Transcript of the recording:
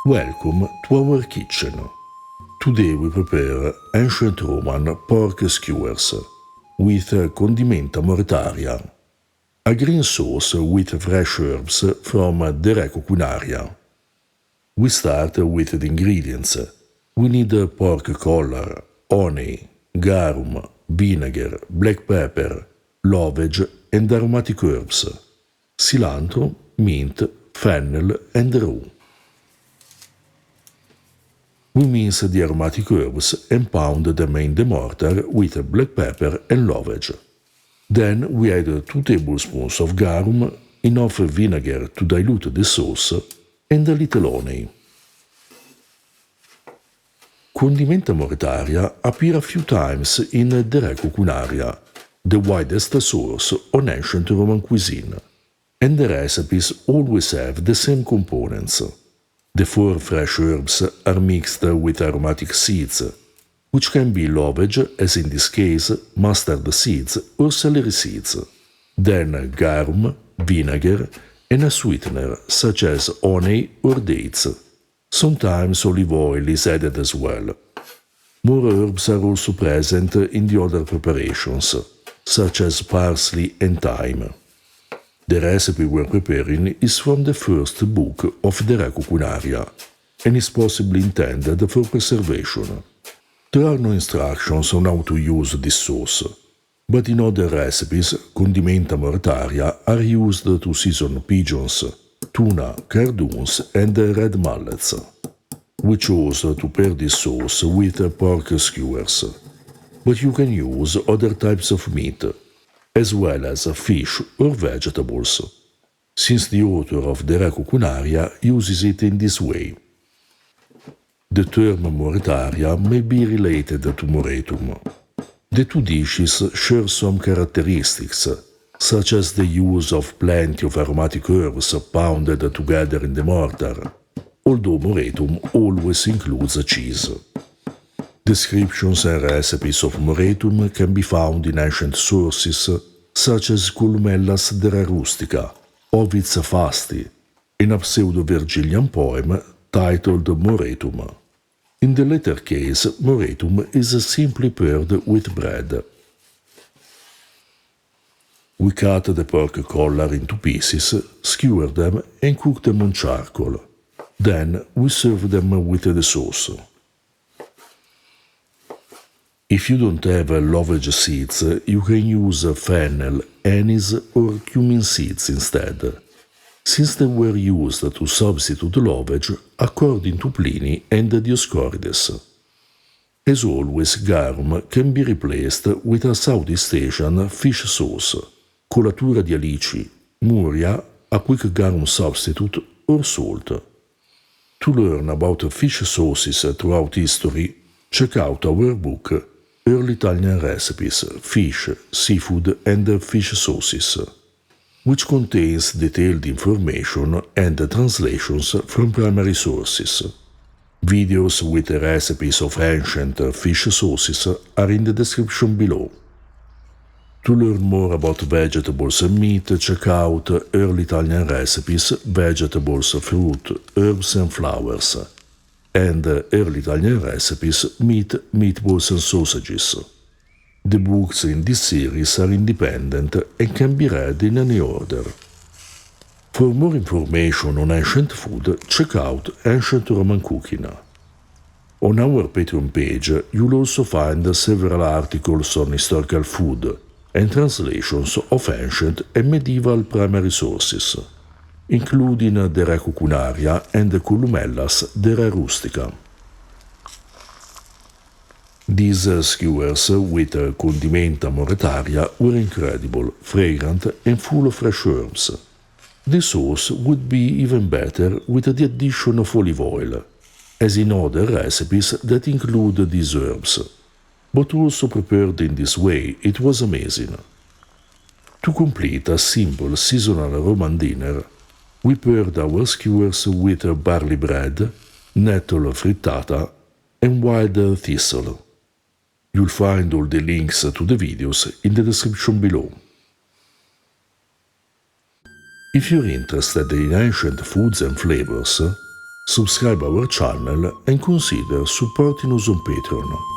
Welcome to our kitchen. Today we prepare ancient Roman pork skewers with Condimenta Moretaria, a green sauce with fresh herbs from the Re Coquinaria. We start with the ingredients. We need pork collar, honey, garum, vinegar, black pepper, lovage and aromatic herbs, cilantro, mint, fennel and rue. We mince the aromatic herbs and pound them in the mortar with black pepper and lovage. Then we add 2 tablespoons of garum, enough vinegar to dilute the sauce, and a little honey. Condimenta Moretaria appear a few times in the Re Coquinaria, the widest source on ancient Roman cuisine, and the recipes always have the same components. The 4 fresh herbs are mixed with aromatic seeds, which can be lovage, as in this case, mustard seeds or celery seeds, then garum, vinegar, and a sweetener such as honey or dates. Sometimes olive oil is added as well. More herbs are also present in the other preparations, such as parsley and thyme. The recipe we're preparing is from the first book of the Re Coquinaria and is possibly intended for preservation. There are no instructions on how to use this sauce, but in other recipes, Condimenta Moretaria are used to season pigeons, tuna, cardoons and red mullets. We chose to pair this sauce with pork skewers, but you can use other types of meat, as well as fish or vegetables, since the author of the Re Coquinaria uses it in this way. The term Moretaria may be related to Moretum. The 2 dishes share some characteristics, such as the use of plenty of aromatic herbs pounded together in the mortar, although Moretum always includes cheese. Descriptions and recipes of Moretum can be found in ancient sources such as Columella's De Re Rustica, Ovid's Fasti, in a pseudo-Virgilian poem titled Moretum. In the latter case, Moretum is simply paired with bread. We cut the pork collar into pieces, skewer them and cook them on charcoal. Then we serve them with the sauce. If you don't have lovage seeds, you can use fennel, anise or cumin seeds instead, since they were used to substitute lovage according to Pliny and Dioscorides. As always, garum can be replaced with a Southeast Asian fish sauce, colatura di alici, muria, a quick garum substitute, or salt. To learn about fish sauces throughout history, check out our book Early Italian Recipes, Fish, Seafood and Fish Sauces, which contains detailed information and translations from primary sources. Videos with recipes of ancient fish sauces are in the description below. To learn more about vegetables and meat, check out Early Italian Recipes, Vegetables, Fruit, Herbs and Flowers, and Early Italian Recipes, Meat, Meatballs and Sausages. The books in this series are independent and can be read in any order. For more information on ancient food, check out Ancient Roman Cooking. On our Patreon page, you'll also find several articles on historical food and translations of ancient and medieval primary sources, including the Re Coquinaria and Columella's De Re Rustica. These skewers with Condimenta Moretaria were incredible, fragrant and full of fresh herbs. The sauce would be even better with the addition of olive oil, as in other recipes that include these herbs, but also prepared in this way it was amazing. To complete a simple seasonal Roman dinner, we paired our skewers with barley bread, nettle frittata and wild thistle. You'll find all the links to the videos in the description below. If you're interested in ancient foods and flavors, subscribe our channel and consider supporting us on Patreon.